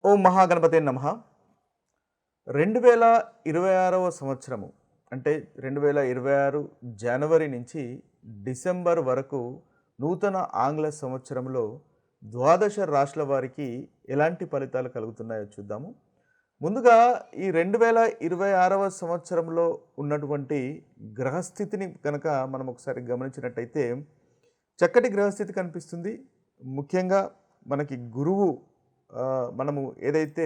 ఓం మహాగణపతే నమః. 2026వ సంవత్సరము అంటే 2026 జనవరి నుంచి డిసెంబర్ వరకు నూతన ఆంగ్ల సంవత్సరంలో ద్వాదశ రాశుల వారికి ఎలాంటి ఫలితాలు కలుగుతున్నాయో చూద్దాము. ముందుగా ఈ 2026వ సంవత్సరంలో ఉన్నటువంటి గ్రహస్థితిని కనుక మనం ఒకసారి గమనించినట్టయితే చక్కటి గ్రహస్థితి కనిపిస్తుంది. ముఖ్యంగా మనకి గురువు మనము ఏదైతే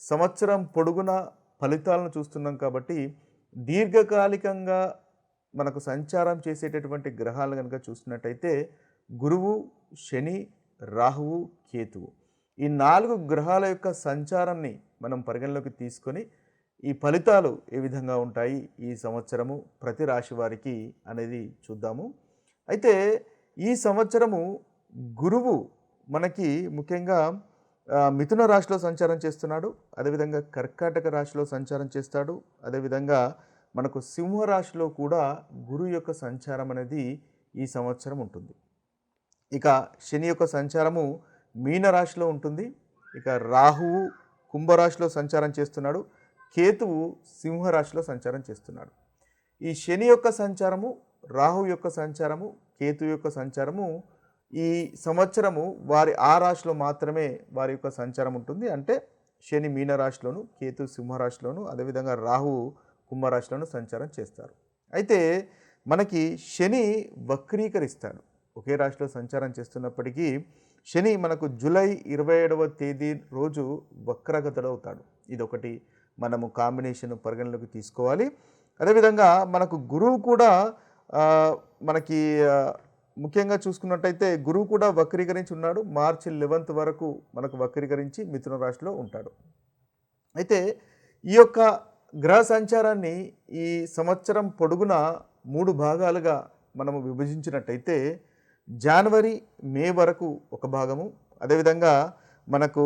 సంవత్సరం పొడుగున ఫలితాలను చూస్తున్నాం కాబట్టి దీర్ఘకాలికంగా మనకు సంచారం చేసేటటువంటి గ్రహాలను కనుక చూసినట్టయితే గురువు, శని, రాహువు, కేతువు ఈ 4 గ్రహాల యొక్క సంచారాన్ని మనం పరిగణలోకి తీసుకొని ఈ ఫలితాలు ఏ విధంగా ఉంటాయి ఈ సంవత్సరము ప్రతి రాశి వారికి అనేది చూద్దాము. అయితే ఈ సంవత్సరము గురువు మనకి ముఖ్యంగా మిథున రాశిలో సంచారం చేస్తున్నాడు. అదేవిధంగా కర్కాటక రాశిలో సంచారం చేస్తాడు. అదేవిధంగా మనకు సింహరాశిలో కూడా గురువు యొక్క సంచారం అనేది ఈ సంవత్సరం ఉంటుంది. ఇక శని యొక్క సంచారము మీనరాశిలో ఉంటుంది. ఇక రాహువు కుంభరాశిలో సంచారం చేస్తున్నాడు. కేతువు సింహరాశిలో సంచారం చేస్తున్నాడు. ఈ శని యొక్క సంచారము, రాహు యొక్క సంచారము, కేతు యొక్క సంచారము ఈ సంవత్సరము వారి ఆ రాశిలో మాత్రమే వారి యొక్క సంచారం ఉంటుంది. అంటే శని మీనరాశిలోను, కేతు సింహరాశిలోను, అదేవిధంగా రాహు కుంభరాశిలోను సంచారం చేస్తారు. అయితే మనకి శని వక్రీకరిస్తాడు. ఒకే రాశిలో సంచారం చేస్తున్నప్పటికీ శని మనకు జూలై 27వ తేదీ రోజు వక్రగతుడవుతాడు. ఇదొకటి మనము కాంబినేషన్ పరిగణలోకి తీసుకోవాలి. అదేవిధంగా మనకు గురువు కూడా మనకి ముఖ్యంగా చూసుకున్నట్టయితే గురువు కూడా వక్రీకరించి ఉన్నాడు. మార్చి 11th వరకు మనకు వక్రీకరించి మిథున రాశిలో ఉంటాడు. అయితే ఈ యొక్క గ్రహ సంచారాన్ని ఈ సంవత్సరం పొడుగున 3 భాగాలుగా మనము విభజించినట్టయితే జనవరి, మే వరకు ఒక భాగము, అదేవిధంగా మనకు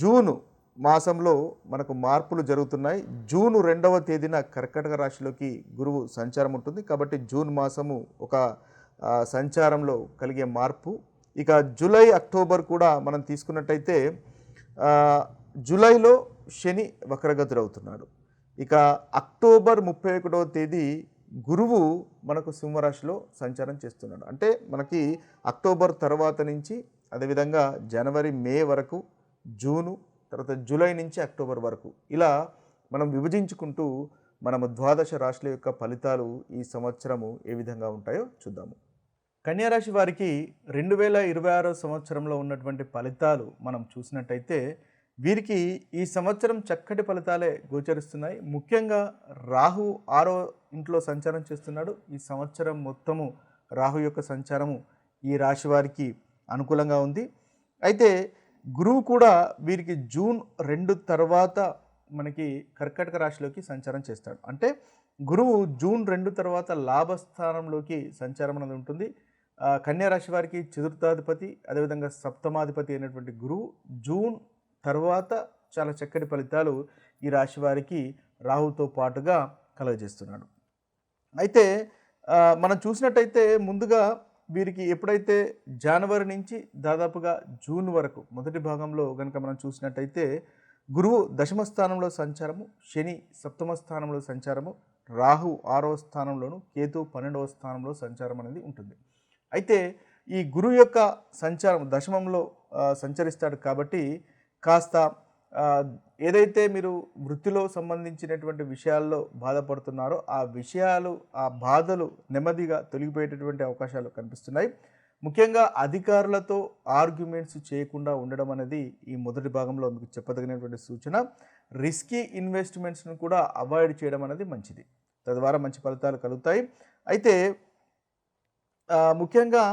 జూను మాసంలో మనకు మార్పులు జరుగుతున్నాయి. జూన్ 2వ తేదీన కర్కాటక రాశిలోకి గురువు సంచారం ఉంటుంది. కాబట్టి జూన్ మాసము ఒక సంచారంలో కలిగే మార్పు. ఇక జూలై, అక్టోబర్ కూడా మనం తీసుకున్నట్టయితే జూలైలో శని వక్రగతుడవుతున్నాడు. ఇక అక్టోబర్ 31వ తేదీ గురువు మనకు సింహరాశిలో సంచారం చేస్తున్నాడు. అంటే మనకి అక్టోబర్ తర్వాత నుంచి అదేవిధంగా జనవరి, మే వరకు, జూను, తర్వాత జూలై నుంచి అక్టోబర్ వరకు ఇలా మనం విభజించుకుంటూ మనము ద్వాదశ రాశుల యొక్క ఫలితాలు ఈ సంవత్సరము ఏ విధంగా ఉంటాయో చూద్దాము. కన్యారాశి వారికి 2026 సంవత్సరంలో ఉన్నటువంటి ఫలితాలు మనం చూసినట్టయితే వీరికి ఈ సంవత్సరం చక్కటి ఫలితాలే గోచరిస్తున్నాయి. ముఖ్యంగా రాహు 6వ ఇంట్లో సంచారం చేస్తున్నాడు. ఈ సంవత్సరం మొత్తము రాహు యొక్క సంచారము ఈ రాశి వారికి అనుకూలంగా ఉంది. అయితే గురువు కూడా వీరికి జూన్ 2 తర్వాత మనకి కర్కాటక రాశిలోకి సంచారం చేస్తాడు. అంటే గురువు జూన్ 2 తర్వాత లాభస్థానంలోకి సంచారం అనేది ఉంటుంది. కన్యా రాశి వారికి చతుర్థాధిపతి, అదేవిధంగా సప్తమాధిపతి అయినటువంటి గురువు జూన్ తర్వాత చాలా చక్కటి ఫలితాలు ఈ రాశి వారికి రాహుతో పాటుగా కలుగజేస్తున్నాడు. అయితే మనం చూసినట్టయితే ముందుగా వీరికి ఎప్పుడైతే జనవరి నుంచి దాదాపుగా జూన్ వరకు మొదటి భాగంలో కనుక మనం చూసినట్టయితే గురువు దశమ స్థానంలో సంచారము, శని సప్తమ స్థానంలో సంచారము, రాహు 6వ స్థానంలోను, కేతు 12వ స్థానంలో సంచారం అనేది ఉంటుంది. అయితే ఈ గురువు యొక్క సంచారం దశమంలో సంచరిస్తాడు కాబట్టి కాస్త ఏదైతే మీరు వృత్తిలో సంబంధించినటువంటి విషయాల్లో బాధపడుతున్నారో ఆ విషయాలు, ఆ బాధలు నెమ్మదిగా తొలగిపోయేటటువంటి అవకాశాలు కనిపిస్తున్నాయి. ముఖ్యంగా అధికారులతో ఆర్గ్యుమెంట్స్ చేయకుండా ఉండడం అనేది ఈ మొదటి భాగంలో మీకు చెప్పదగినటువంటి సూచన. రిస్కీ ఇన్వెస్ట్మెంట్స్ను కూడా అవాయిడ్ చేయడం అనేది మంచిది. తద్వారా మంచి ఫలితాలు కలుగుతాయి. అయితే ముఖ్యంగా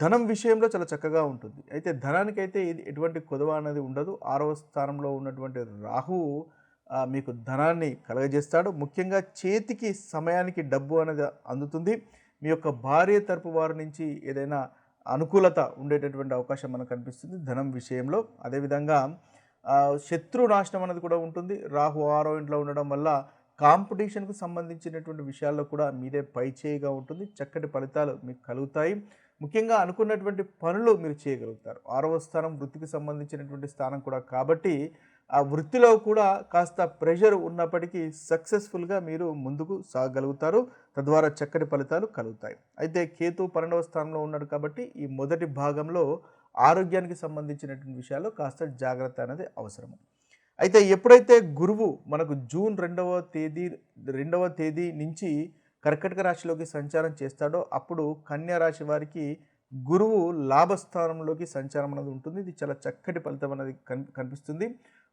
ధనం విషయంలో చాలా చక్కగా ఉంటుంది. అయితే ధనానికైతే ఇది ఎటువంటి కొదవ అనేది ఉండదు. 6వ స్థానంలో ఉన్నటువంటి రాహు మీకు ధనాన్ని కలగజేస్తాడు. ముఖ్యంగా చేతికి సమయానికి డబ్బు అనేది అందుతుంది. మీ యొక్క భార్య తరపు వారి నుంచి ఏదైనా అనుకూలత ఉండేటటువంటి అవకాశం మనకు కనిపిస్తుంది ధనం విషయంలో. అదేవిధంగా శత్రు నాశనం అనేది కూడా ఉంటుంది. రాహు 6వ ఇంట్లో ఉండడం వల్ల కాంపిటీషన్కు సంబంధించినటువంటి విషయాల్లో కూడా మీదే పై చేయిగా ఉంటుంది. చక్కటి ఫలితాలు మీకు కలుగుతాయి. ముఖ్యంగా అనుకున్నటువంటి పనులు మీరు చేయగలుగుతారు. 6వ స్థానం వృత్తికి సంబంధించినటువంటి స్థానం కూడా కాబట్టి ఆ వృత్తిలో కూడా కాస్త ప్రెషర్ ఉన్నప్పటికీ సక్సెస్ఫుల్గా మీరు ముందుకు సాగగలుగుతారు. తద్వారా చక్కటి ఫలితాలు కలుగుతాయి. అయితే కేతు 12వ స్థానంలో ఉన్నాడు కాబట్టి ఈ మొదటి భాగంలో ఆరోగ్యానికి సంబంధించినటువంటి విషయాల్లో కాస్త జాగ్రత్త అనేది అవసరము. అయితే ఎప్పుడైతే గురువు మనకు జూన్ 2వ తేదీ నుంచి కర్కటక రాశిలోకి సంచారం చేస్తాడో అప్పుడు కన్యా రాశి వారికి గురువు లాభస్థానంలోకి సంచారం అనేది ఉంటుంది. ఇది చాలా చక్కటి ఫలితం అనేది కనిపిస్తుంది.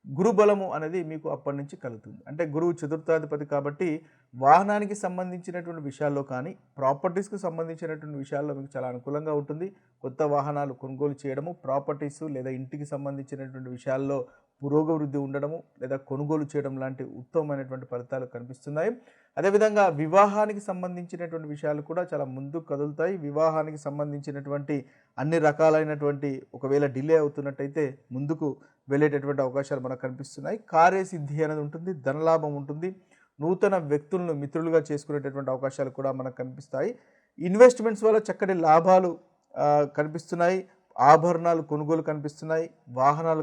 గురు బలము అనేది మీకు అప్పటి నుంచి కలుగుతుంది. అంటే గురువు చతుర్థాధిపతి కాబట్టి వాహనానికి సంబంధించినటువంటి విషయాల్లో కానీ ప్రాపర్టీస్కి సంబంధించినటువంటి విషయాల్లో మీకు చాలా అనుకూలంగా ఉంటుంది. కొత్త వాహనాలు కొనుగోలు చేయడము, ప్రాపర్టీస్ లేదా ఇంటికి సంబంధించినటువంటి విషయాల్లో పురోగవృద్ధి ఉండడము లేదా కొనుగోలు చేయడం లాంటి ఉత్తమమైనటువంటి ఫలితాలు కనిపిస్తున్నాయి. అదేవిధంగా వివాహానికి సంబంధించినటువంటి విషయాలు కూడా చాలా ముందుకు కదులుతాయి. వివాహానికి సంబంధించినటువంటి అన్ని రకాలైనటువంటి ఒకవేళ డిలే అవుతున్నట్టయితే ముందుకు వెళ్ళేటటువంటి అవకాశాలు మనకు కనిపిస్తున్నాయి. కార్యసిద్ధి అనేది ఉంటుంది, ధనలాభం ఉంటుంది, నూతన వ్యక్తులను మిత్రులుగా చేసుకునేటటువంటి అవకాశాలు కూడా మనకు కనిపిస్తాయి. ఇన్వెస్ట్మెంట్స్ వల్ల చక్కటి లాభాలు కనిపిస్తున్నాయి. ఆభరణాలు కొనుగోలు కనిపిస్తున్నాయి, వాహనాలు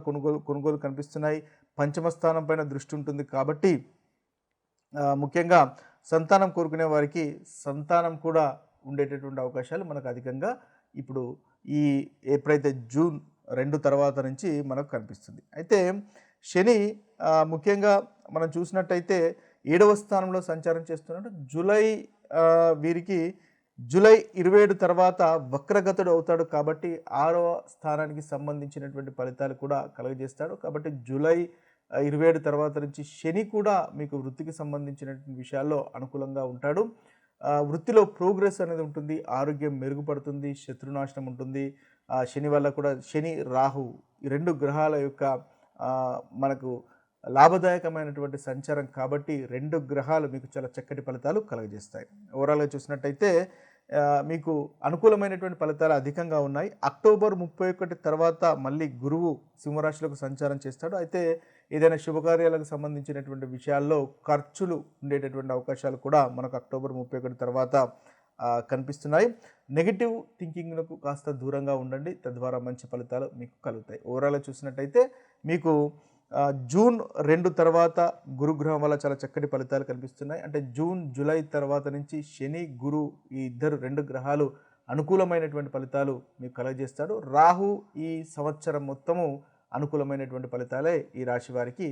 కొనుగోలు కనిపిస్తున్నాయి. పంచమ స్థానం పైన దృష్టి ఉంటుంది కాబట్టి ముఖ్యంగా సంతానం కోరుకునే వారికి సంతానం కూడా ఉండేటటువంటి అవకాశాలు మనకు అధికంగా ఇప్పుడు ఈ ఎప్పుడైతే జూన్ 2 తర్వాత నుంచి మనకు కనిపిస్తుంది. అయితే శని ముఖ్యంగా మనం చూసినట్టయితే 7వ స్థానంలో సంచారం చేస్తున్నాడు. వీరికి జూలై 27 తర్వాత వక్రగతుడు అవుతాడు కాబట్టి 6వ స్థానానికి సంబంధించినటువంటి ఫలితాలు కూడా కలుగజేస్తాడు. కాబట్టి జూలై 27 తర్వాత నుంచి శని కూడా మీకు వృత్తికి సంబంధించినటువంటి విషయాల్లో అనుకూలంగా ఉంటాడు. వృత్తిలో ప్రోగ్రెస్ అనేది ఉంటుంది, ఆరోగ్యం మెరుగుపడుతుంది, శత్రునాశనం ఉంటుంది. శని వల్ల కూడా శని రాహు ఈ 2 గ్రహాల యొక్క మనకు లాభదాయకమైనటువంటి సంచారం కాబట్టి 2 గ్రహాలు మీకు చాలా చక్కటి ఫలితాలు కలుగజేస్తాయి. ఓవరాల్గా చూసినట్టయితే మీకు అనుకూలమైనటువంటి ఫలితాలు అధికంగా ఉన్నాయి. అక్టోబర్ 31 తర్వాత మళ్ళీ గురువు సింహరాశిలోకి సంచారం చేస్తాడు. అయితే ఏదైనా శుభకార్యాలకు సంబంధించినటువంటి విషయాల్లో ఖర్చులు ఉండేటటువంటి అవకాశాలు కూడా మనకు అక్టోబర్ 31 తర్వాత కనిపిస్తున్నాయి. నెగిటివ్ థింకింగ్లకు కాస్త దూరంగా ఉండండి, తద్వారా మంచి ఫలితాలు మీకు కలుగుతాయి. ఓవరాల్గా చూసినట్టయితే మీకు జూన్ 2 తర్వాత గురుగ్రహం వల్ల చాలా చక్కటి ఫలితాలు కనిపిస్తున్నాయి. అంటే జూలై తర్వాత నుంచి శని గురు ఈ 2 గ్రహాలు అనుకూలమైనటువంటి ఫలితాలు మీకు కలుగజేస్తాడు. రాహు ఈ సంవత్సరం మొత్తము అనుకూలమైనటువంటి ఫలితాలే ఈ రాశి వారికి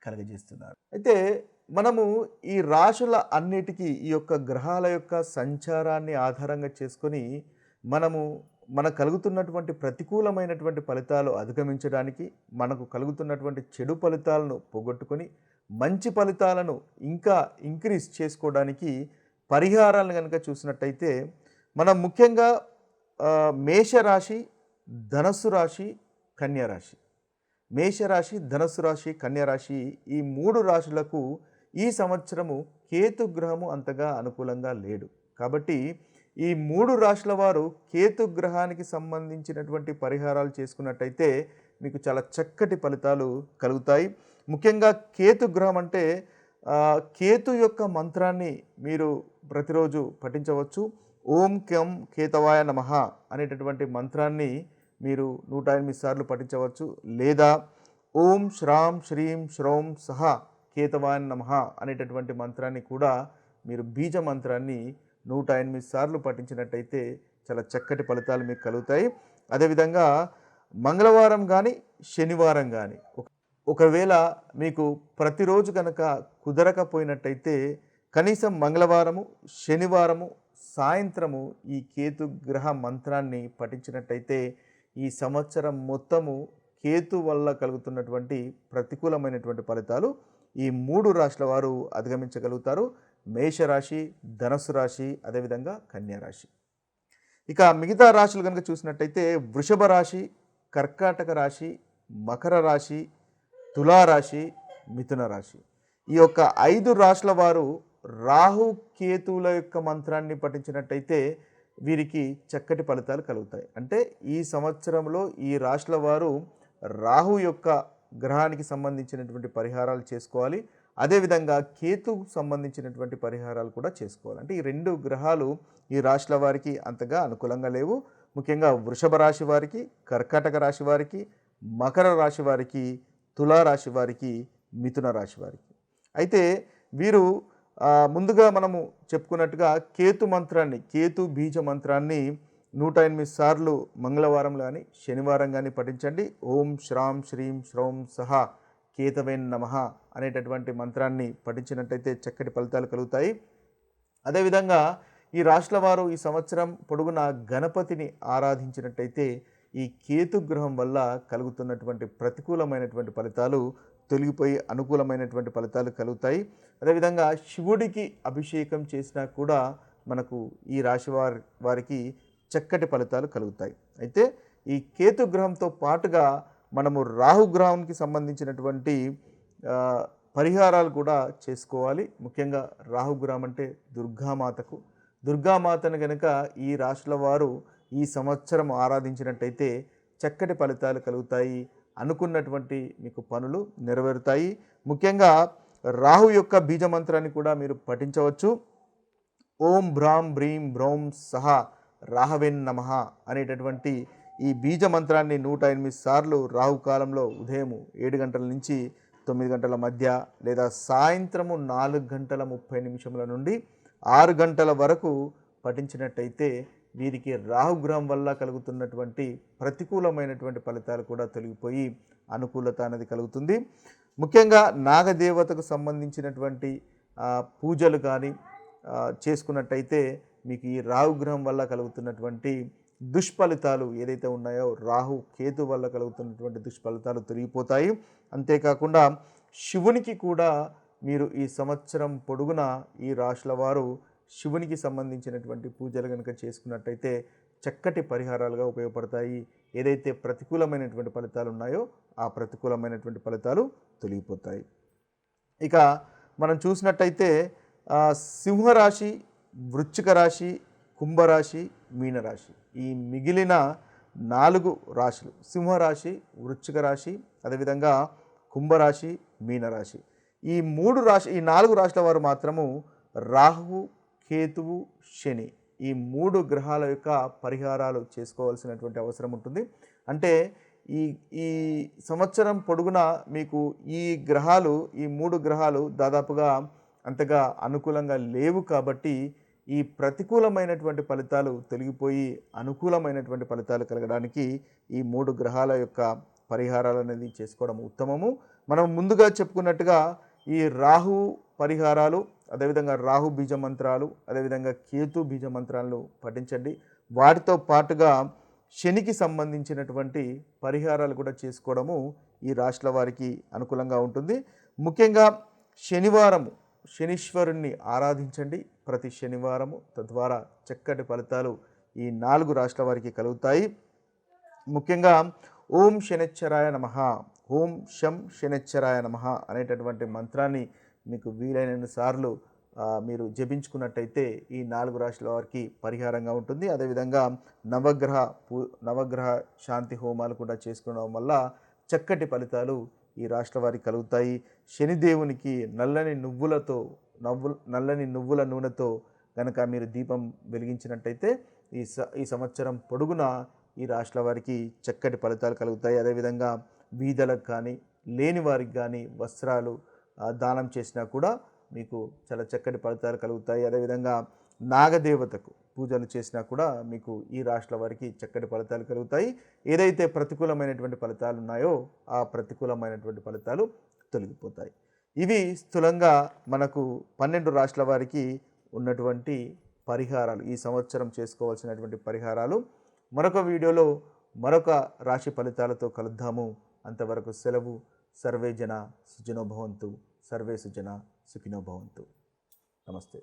కలుగజేస్తున్నారు. అయితే మనము ఈ రాశుల అన్నిటికీ ఈ యొక్క గ్రహాల యొక్క సంచారాన్ని ఆధారంగా చేసుకొని మనకు కలుగుతున్నటువంటి ప్రతికూలమైనటువంటి ఫలితాలు అధిగమించడానికి, మనకు కలుగుతున్నటువంటి చెడు ఫలితాలను పోగొట్టుకొని మంచి ఫలితాలను ఇంకా ఇంక్రీజ్ చేసుకోవడానికి పరిహారాలను కనుక చూసినట్టయితే మనం ముఖ్యంగా మేషరాశి, ధనస్సు రాశి, కన్యారాశి, మేషరాశి, ధనస్సు రాశి, కన్యారాశి ఈ 3 రాశులకు ఈ సంవత్సరము కేతు గ్రహము అంతగా అనుకూలంగా లేడు. కాబట్టి ఈ 3 రాశుల వారు కేతు గ్రహానికి సంబంధించినటువంటి పరిహారాలు చేసుకున్నట్టయితే మీకు చాలా చక్కటి ఫలితాలు కలుగుతాయి. ముఖ్యంగా కేతు గ్రహం అంటే కేతు యొక్క మంత్రాన్ని మీరు ప్రతిరోజు పఠించవచ్చు. ఓం క్యం కేతవాయ నమః అనేటటువంటి మంత్రాన్ని మీరు 108 సార్లు పఠించవచ్చు. లేదా ఓం శ్రాం శ్రీం శ్రౌం సహ కేతవాయ నమః అనేటటువంటి మంత్రాన్ని కూడా మీరు బీజ మంత్రాన్ని 108 సార్లు పఠించినట్టయితే చాలా చక్కటి ఫలితాలు మీకు కలుగుతాయి. అదేవిధంగా మంగళవారం కానీ శనివారం కానీ ఒకవేళ మీకు ప్రతిరోజు కనుక కుదరకపోయినట్టయితే కనీసం మంగళవారము శనివారము సాయంత్రము ఈ కేతు గ్రహ మంత్రాన్ని పఠించినట్టయితే ఈ సంవత్సరం మొత్తము కేతు వల్ల కలుగుతున్నటువంటి ప్రతికూలమైనటువంటి ఫలితాలు ఈ 3 రాశుల వారు అధిగమించగలుగుతారు. మేషరాశి, ధనస్సు రాశి, అదేవిధంగా కన్యారాశి. ఇక మిగతా రాశులు కనుక చూసినట్టయితే వృషభ రాశి, కర్కాటక రాశి, మకర రాశి, తులారాశి, మిథున రాశి. ఈ యొక్క 5 రాశుల వారు రాహు కేతువుల యొక్క మంత్రాన్ని పఠించినట్టయితే వీరికి చక్కటి ఫలితాలు కలుగుతాయి. అంటే ఈ సంవత్సరంలో ఈ రాశుల వారు రాహు యొక్క గ్రహానికి సంబంధించినటువంటి పరిహారాలు చేసుకోవాలి. అదేవిధంగా కేతుకు సంబంధించినటువంటి పరిహారాలు కూడా చేసుకోవాలి. అంటే ఈ 2 గ్రహాలు ఈ రాశుల వారికి అంతగా అనుకూలంగా లేవు. ముఖ్యంగా వృషభ రాశి వారికి, కర్కాటక రాశి వారికి, మకర రాశి వారికి, తులారాశి వారికి, మిథున రాశి వారికి. అయితే వీరు ముందుగా మనము చెప్పుకున్నట్టుగా కేతు మంత్రాన్ని, కేతు బీజ మంత్రాన్ని 108 సార్లు మంగళవారం కానీ శనివారం కానీ పఠించండి. ఓం శ్రాం శ్రీం శ్రౌం సహా కేతవేన్ నమః అనేటటువంటి మంత్రాన్ని పఠించినట్టయితే చక్కటి ఫలితాలు కలుగుతాయి. అదేవిధంగా ఈ రాశుల వారు ఈ సంవత్సరం పొడుగున గణపతిని ఆరాధించినట్టయితే ఈ కేతుగ్రహం వల్ల కలుగుతున్నటువంటి ప్రతికూలమైనటువంటి ఫలితాలు తొలగిపోయి అనుకూలమైనటువంటి ఫలితాలు కలుగుతాయి. అదేవిధంగా శివుడికి అభిషేకం చేసినా కూడా మనకు ఈ రాశి వారికి చక్కటి ఫలితాలు కలుగుతాయి. అయితే ఈ కేతుగ్రహంతో పాటుగా మనము రాహుగ్రహానికి సంబంధించినటువంటి పరిహారాలు కూడా చేసుకోవాలి. ముఖ్యంగా రాహుగ్రహం అంటే దుర్గామాతను కనుక ఈ రాశుల వారు ఈ సంవత్సరం ఆరాధించినట్టయితే చక్కటి ఫలితాలు కలుగుతాయి. అనుకున్నటువంటి మీకు పనులు నెరవేరుతాయి. ముఖ్యంగా రాహు యొక్క బీజమంత్రాన్ని కూడా మీరు పఠించవచ్చు. ఓం భ్రాం బ్రీం బ్రౌం సహా రాహవేన్ నమః అనేటటువంటి ఈ బీజ మంత్రాన్ని 108 సార్లు రాహుకాలంలో ఉదయం 7 గంటల నుంచి 9 గంటల మధ్య లేదా సాయంత్రము 4 గంటల 30 నిమిషముల నుండి 6 గంటల వరకు పఠించినట్టయితే వీరికి రాహుగ్రహం వల్ల కలుగుతున్నటువంటి ప్రతికూలమైనటువంటి ఫలితాలు కూడా తొలగిపోయి అనుకూలత అనేది కలుగుతుంది. ముఖ్యంగా నాగదేవతకు సంబంధించినటువంటి పూజలు కానీ చేసుకున్నట్టయితే మీకు ఈ రాహుగ్రహం వల్ల కలుగుతున్నటువంటి దుష్ఫలితాలు ఏదైతే ఉన్నాయో రాహు కేతు వల్ల కలుగుతున్నటువంటి దుష్ఫలితాలు తొలగిపోతాయి. అంతేకాకుండా శివునికి కూడా మీరు ఈ సంవత్సరం పొడుగున ఈ రాశుల వారు శివునికి సంబంధించినటువంటి పూజలు కనుక చేసుకున్నట్టయితే చక్కటి పరిహారాలుగా ఉపయోగపడతాయి. ఏదైతే ప్రతికూలమైనటువంటి ఫలితాలు ఉన్నాయో ఆ ప్రతికూలమైనటువంటి ఫలితాలు తొలగిపోతాయి. ఇక మనం చూసినట్టయితే సింహరాశి, వృశ్చిక రాశి, కుంభరాశి, మీనరాశి ఈ మిగిలిన 4 రాశులు సింహరాశి, వృశ్చిక రాశి, అదేవిధంగా కుంభరాశి, మీనరాశి ఈ 4 రాశుల వారు మాత్రము రాహువు, కేతువు, శని ఈ 3 గ్రహాల యొక్క పరిహారాలు చేసుకోవాల్సినటువంటి అవసరం ఉంటుంది. అంటే ఈ సంవత్సరం పొడుగున మీకు ఈ 3 గ్రహాలు దాదాపుగా అంతగా అనుకూలంగా లేవు. కాబట్టి ఈ ప్రతికూలమైనటువంటి ఫలితాలు తొలగిపోయి అనుకూలమైనటువంటి ఫలితాలు కలగడానికి ఈ 3 గ్రహాల యొక్క పరిహారాలు అనేది చేసుకోవడం ఉత్తమము. మనం ముందుగా చెప్పుకున్నట్టుగా ఈ రాహు పరిహారాలు, అదేవిధంగా రాహు బీజ మంత్రాలు, అదేవిధంగా కేతు బీజ మంత్రాలను పఠించండి. వాటితో పాటుగా శనికి సంబంధించినటువంటి పరిహారాలు కూడా చేసుకోవడము ఈ రాశుల వారికి అనుకూలంగా ఉంటుంది. ముఖ్యంగా శనీశ్వరుణ్ణి ఆరాధించండి ప్రతి శనివారము. తద్వారా చక్కటి ఫలితాలు ఈ 4 రాశుల వారికి కలుగుతాయి. ముఖ్యంగా ఓం శనిశ్చరాయ నమః, ఓం శం శనిశ్చరాయ నమః అనేటటువంటి మంత్రాన్ని మీకు వీలైన సార్లు మీరు జపించుకున్నట్టయితే ఈ 4 రాశుల వారికి పరిహారంగా ఉంటుంది. అదేవిధంగా నవగ్రహ శాంతి హోమాలు కూడా చేసుకోవడం వల్ల చక్కటి ఫలితాలు ఈ రాశుల వారికి కలుగుతాయి. శనిదేవునికి నల్లని నువ్వుల నూనెతో కనుక మీరు దీపం వెలిగించినట్టయితే ఈ సంవత్సరం పొడుగున ఈ రాశుల వారికి చక్కటి ఫలితాలు కలుగుతాయి. అదేవిధంగా బీదలకు కానీ లేని వారికి కానీ వస్త్రాలు దానం చేసినా కూడా మీకు చాలా చక్కటి ఫలితాలు కలుగుతాయి. అదేవిధంగా నాగదేవతకు పూజలు చేసినా కూడా మీకు ఈ రాశుల వారికి చక్కటి ఫలితాలు కలుగుతాయి. ఏదైతే ప్రతికూలమైనటువంటి ఫలితాలు ఉన్నాయో ఆ ప్రతికూలమైనటువంటి ఫలితాలు తొలగిపోతాయి. ఇవి స్థూలంగా మనకు 12 రాశుల వారికి ఉన్నటువంటి పరిహారాలు, ఈ సంవత్సరం చేసుకోవాల్సినటువంటి పరిహారాలు. మరొక వీడియోలో మరొక రాశి ఫలితాలతో కలుద్దాము. అంతవరకు సెలవు. సర్వే జన సుఖినో భవంతు. సర్వే సుజన సుఖినో భవంతు. నమస్తే.